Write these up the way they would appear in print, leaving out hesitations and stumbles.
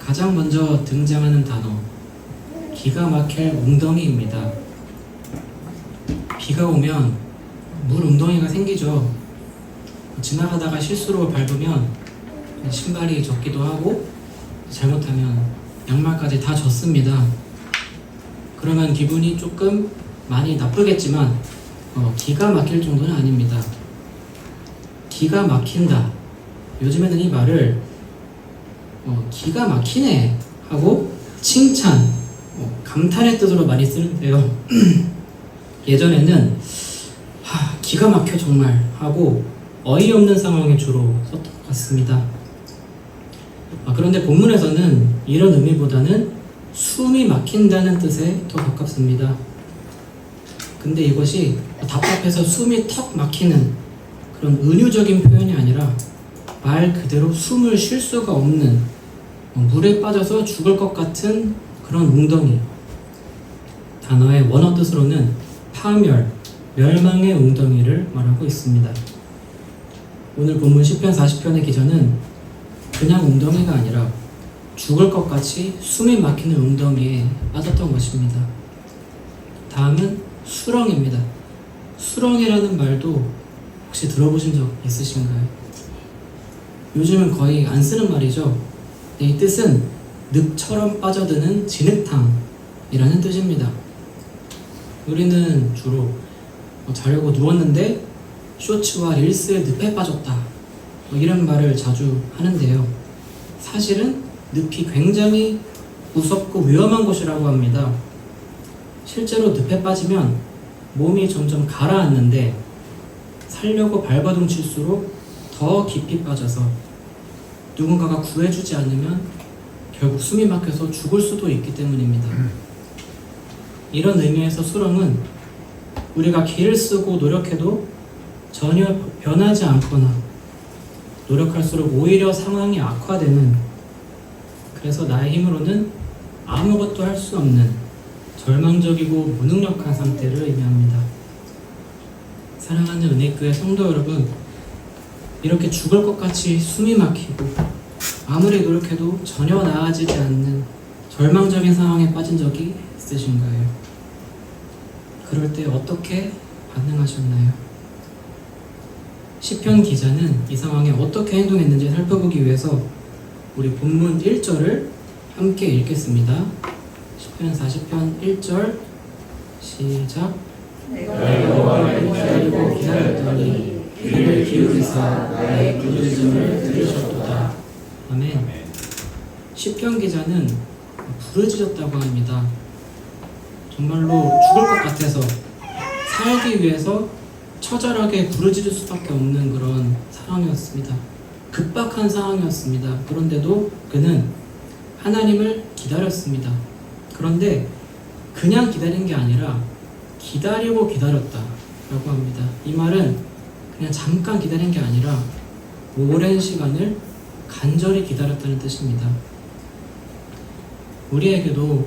가장 먼저 등장하는 단어, 기가 막힐 웅덩이입니다. 비가 오면 물 웅덩이가 생기죠. 지나가다가 실수로 밟으면 신발이 젖기도 하고 잘못하면 양말까지 다 젖습니다. 그러면 기분이 조금 많이 나쁘겠지만 기가 막힐 정도는 아닙니다. 기가 막힌다. 요즘에는 이 말을 기가 막히네 하고 칭찬, 감탄의 뜻으로 많이 쓰는데요. 예전에는 기가 막혀 정말 하고 어이없는 상황에 주로 썼던 것 같습니다. 그런데 본문에서는 이런 의미보다는 숨이 막힌다는 뜻에 더 가깝습니다. 근데 이것이 답답해서 숨이 턱 막히는 그런 은유적인 표현이 아니라 말 그대로 숨을 쉴 수가 없는 물에 빠져서 죽을 것 같은 그런 웅덩이. 단어의 원어 뜻으로는 파멸, 멸망의 웅덩이를 말하고 있습니다. 오늘 본문 시편 40편의 기자는 그냥 웅덩이가 아니라 죽을 것 같이 숨이 막히는 웅덩이에 빠졌던 것입니다. 다음은 수렁입니다. 수렁이라는 말도 혹시 들어보신 적 있으신가요? 요즘은 거의 안 쓰는 말이죠. 이 뜻은 늪처럼 빠져드는 진흙탕이라는 뜻입니다. 우리는 주로 자려고 누웠는데 쇼츠와 릴스의 늪에 빠졌다, 이런 말을 자주 하는데요. 사실은 늪이 굉장히 무섭고 위험한 곳이라고 합니다. 실제로 늪에 빠지면 몸이 점점 가라앉는데 살려고 발버둥 칠수록 더 깊이 빠져서 누군가가 구해주지 않으면 결국 숨이 막혀서 죽을 수도 있기 때문입니다. 이런 의미에서 수렁은 우리가 길을 쓰고 노력해도 전혀 변하지 않거나 노력할수록 오히려 상황이 악화되는, 그래서 나의 힘으로는 아무것도 할 수 없는 절망적이고 무능력한 상태를 의미합니다. 사랑하는 은혜교회 성도 여러분, 이렇게 죽을 것 같이 숨이 막히고 아무리 노력해도 전혀 나아지지 않는 절망적인 상황에 빠진 적이 있으신가요? 그럴 때 어떻게 반응하셨나요? 시편 기자는 이 상황에 어떻게 행동했는지 살펴보기 위해서 우리 본문 1절을 함께 읽겠습니다. 시편 40편 1절 시작. 내가 여호와를 기다리고 기다렸더니 귀를 기울이사 나의 부르짖음을 들으셨도다. 아멘. 시편 기자는 부르짖었다고 합니다. 정말로 죽을 것 같아서 살기 위해서 처절하게 부르짖을 수밖에 없는 그런 상황이었습니다. 급박한 상황이었습니다. 그런데도 그는 하나님을 기다렸습니다. 그런데 그냥 기다린 게 아니라 기다리고 기다렸다 라고 합니다. 이 말은 그냥 잠깐 기다린 게 아니라 오랜 시간을 간절히 기다렸다는 뜻입니다. 우리에게도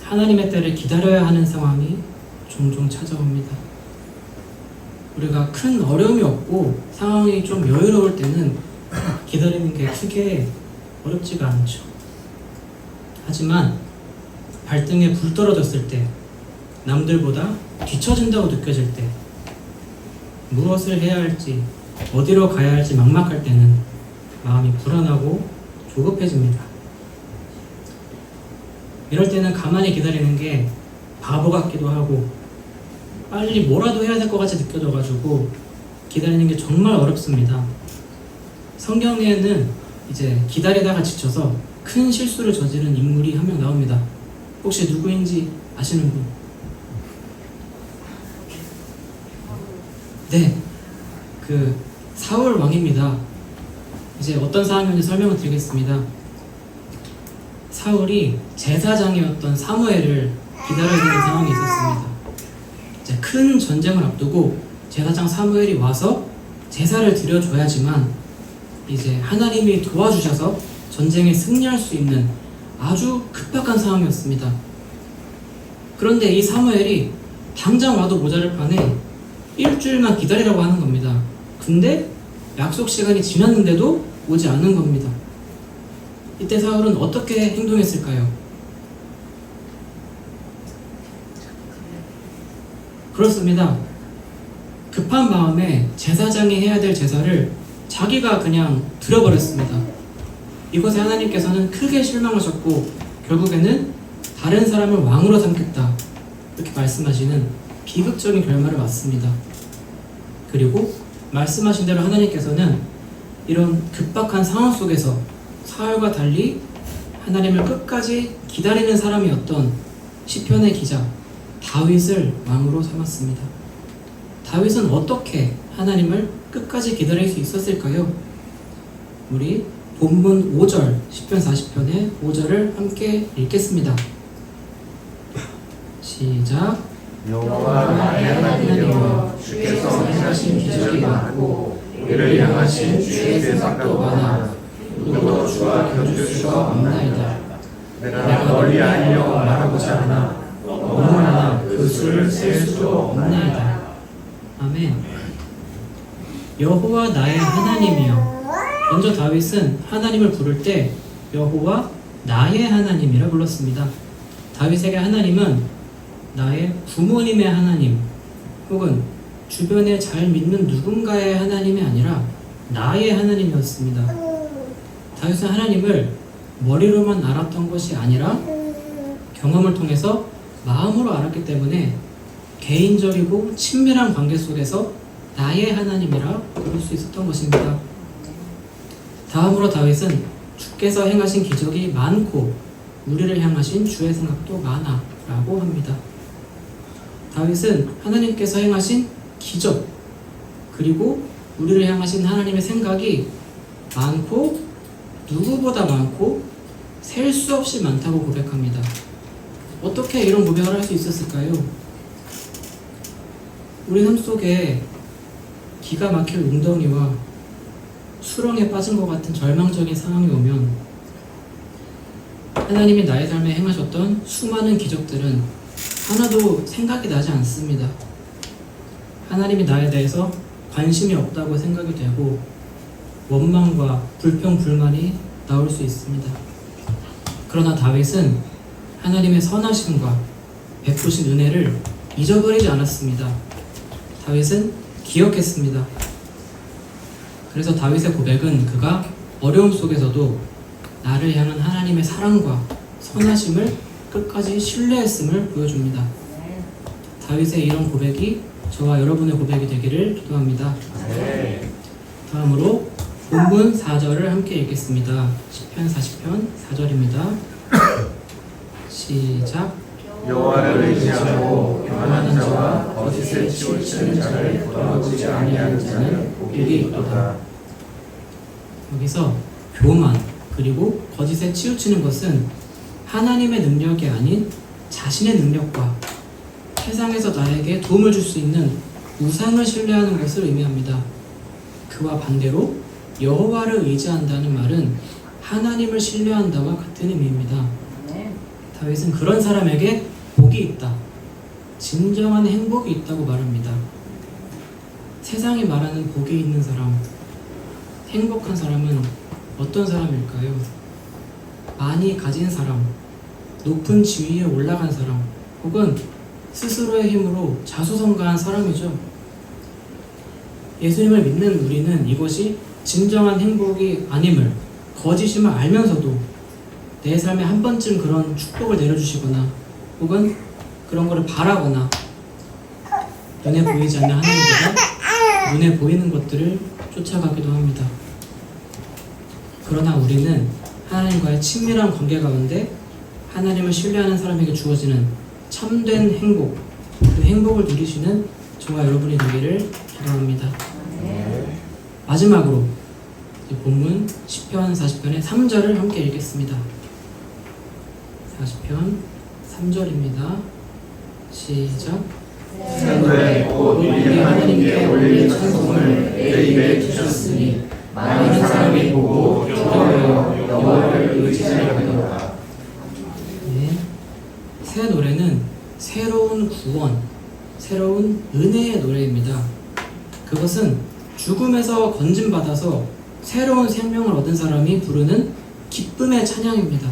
하나님의 때를 기다려야 하는 상황이 종종 찾아옵니다. 우리가 큰 어려움이 없고 상황이 좀 여유로울 때는 기다리는 게 크게 어렵지가 않죠. 하지만 발등에 불 떨어졌을 때, 남들보다 뒤처진다고 느껴질 때, 무엇을 해야 할지, 어디로 가야 할지 막막할 때는 마음이 불안하고 조급해집니다. 이럴 때는 가만히 기다리는 게 바보 같기도 하고 빨리 뭐라도 해야 될 것 같이 느껴져가지고 기다리는 게 정말 어렵습니다. 성경에는 이제 기다리다가 지쳐서 큰 실수를 저지른 인물이 한 명 나옵니다. 혹시 누구인지 아시는 분? 네, 그 사울 왕입니다. 이제 어떤 상황인지 설명을 드리겠습니다. 사울이 제사장이었던 사무엘을 기다려야 되는 상황이 있었습니다. 이제 큰 전쟁을 앞두고 제사장 사무엘이 와서 제사를 드려줘야지만 이제 하나님이 도와주셔서 전쟁에 승리할 수 있는 아주 급박한 상황이었습니다. 그런데 이 사무엘이 당장 와도 모자랄 판에 일주일만 기다리라고 하는 겁니다. 근데 약속 시간이 지났는데도 오지 않은 겁니다. 이때 사울은 어떻게 행동했을까요? 그렇습니다. 급한 마음에 제사장이 해야 될 제사를 자기가 그냥 드려버렸습니다. 이것에 하나님께서는 크게 실망하셨고 결국에는 다른 사람을 왕으로 삼겠다 이렇게 말씀하시는 비극적인 결말을 맞습니다. 그리고 말씀하신 대로 하나님께서는 이런 급박한 상황 속에서 사울과 달리 하나님을 끝까지 기다리는 사람이었던 시편의 기자 다윗을 왕으로 삼았습니다. 다윗은 어떻게 하나님을 끝까지 기다릴 수 있었을까요? 우리 본문 5절 시편 40편의 5절을 함께 읽겠습니다. 시작. 여호와 나의 하나님이여 주께서 행하신 기적이 많고 우리를 향하신 주의 대상도 많아 누구도 주와 견줄 수가 없나이다. 내가 널리 알려 말하고자 하나 너무나 그 수를 셀 수도 없나이다. 아멘. 여호와 나의 하나님이여. 먼저 다윗은 하나님을 부를 때 여호와 나의 하나님이라 불렀습니다. 다윗에게 하나님은 나의 부모님의 하나님 혹은 주변에 잘 믿는 누군가의 하나님이 아니라 나의 하나님이었습니다. 다윗은 하나님을 머리로만 알았던 것이 아니라 경험을 통해서 마음으로 알았기 때문에 개인적이고 친밀한 관계 속에서 나의 하나님이라 부를 수 있었던 것입니다. 다음으로 다윗은 주께서 행하신 기적이 많고 우리를 향하신 주의 생각도 많아 라고 합니다. 다윗은 하나님께서 행하신 기적 그리고 우리를 향하신 하나님의 생각이 많고 누구보다 많고 셀 수 없이 많다고 고백합니다. 어떻게 이런 고백을 할 수 있었을까요? 우리 삶 속에 기가 막힐 웅덩이와 수렁에 빠진 것 같은 절망적인 상황이 오면 하나님이 나의 삶에 행하셨던 수많은 기적들은 하나도 생각이 나지 않습니다. 하나님이 나에 대해서 관심이 없다고 생각이 되고 원망과 불평, 불만이 나올 수 있습니다. 그러나 다윗은 하나님의 선하심과 베푸신 은혜를 잊어버리지 않았습니다. 다윗은 기억했습니다. 그래서 다윗의 고백은 그가 어려움 속에서도 나를 향한 하나님의 사랑과 선하심을 끝까지 신뢰했음을 보여줍니다. 다윗의 이런 고백이 저와 여러분의 고백이 되기를 기도합니다. 다음으로 본문 4절을 함께 읽겠습니다. 시편 40편 4절입니다. 시작. 여호와를 의지하고 교만한 자와 거짓에 치우치는 자를 돌아보지 아니하는 자는 복이 있도다. 여기서 교만 그리고 거짓에 치우치는 것은 하나님의 능력이 아닌 자신의 능력과 세상에서 나에게 도움을 줄 수 있는 우상을 신뢰하는 것을 의미합니다. 그와 반대로 여호와를 의지한다는 말은 하나님을 신뢰한다와 같은 의미입니다. 다윗은 그런 사람에게 복이 있다, 진정한 행복이 있다고 말합니다. 세상이 말하는 복이 있는 사람, 행복한 사람은 어떤 사람일까요? 많이 가진 사람, 높은 지위에 올라간 사람, 혹은 스스로의 힘으로 자수성가한 사람이죠. 예수님을 믿는 우리는 이것이 진정한 행복이 아님을, 거짓임을 알면서도 내 삶에 한 번쯤 그런 축복을 내려주시거나 혹은 그런 거를 바라거나 눈에 보이지 않는 하나님보다 눈에 보이는 것들을 쫓아가기도 합니다. 그러나 우리는 하나님과의 친밀한 관계 가운데 하나님을 신뢰하는 사람에게 주어지는 참된 행복, 그 행복을 누리시는 저와 여러분이 되기를 기도합니다. 마지막으로 본문 시편 40편의 3절을 함께 읽겠습니다. 40편 3절입니다. 시작. 생도에 곧 우리 하나님께 올릴 찬송을 내 입에 주셨으니 많은 사람이 보고 두려워 여호와를 의지하려니와. 네. 새 노래는 새로운 구원, 새로운 은혜의 노래입니다. 그것은 죽음에서 건짐받아서 새로운 생명을 얻은 사람이 부르는 기쁨의 찬양입니다.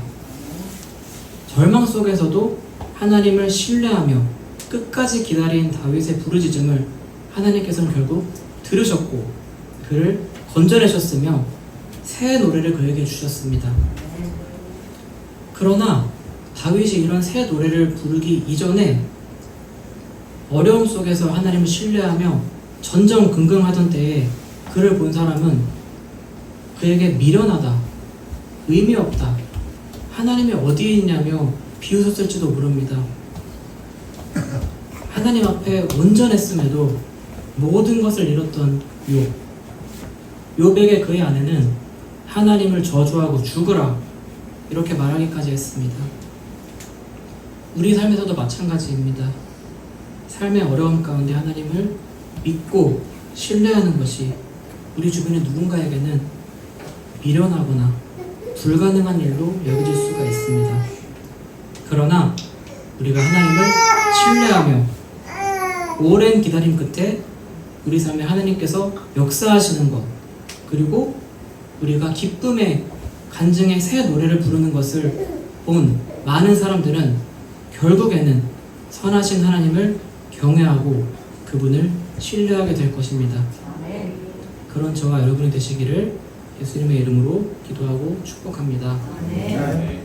절망 속에서도 하나님을 신뢰하며 끝까지 기다린 다윗의 부르짖음을 하나님께서는 결국 들으셨고 그를 건져내셨으며 새 노래를 그에게 주셨습니다. 그러나 다윗이 이런 새 노래를 부르기 이전에 어려움 속에서 하나님을 신뢰하며 전전긍긍하던 때에 그를 본 사람은 그에게 미련하다, 의미 없다, 하나님이 어디에 있냐며 비웃었을지도 모릅니다. 하나님 앞에 온전했음에도 모든 것을 잃었던 욥에게 그의 아내는 하나님을 저주하고 죽으라 이렇게 말하기까지 했습니다. 우리 삶에서도 마찬가지입니다. 삶의 어려움 가운데 하나님을 믿고 신뢰하는 것이 우리 주변의 누군가에게는 미련하거나 불가능한 일로 여겨질 수가 있습니다. 그러나 우리가 하나님을 신뢰하며 오랜 기다림 끝에 우리 삶에 하나님께서 역사하시는 것, 그리고 우리가 기쁨의 간증의 새 노래를 부르는 것을 본 많은 사람들은 결국에는 선하신 하나님을 경외하고 그분을 신뢰하게 될 것입니다. 그런 저와 여러분이 되시기를 예수님의 이름으로 기도하고 축복합니다. 네.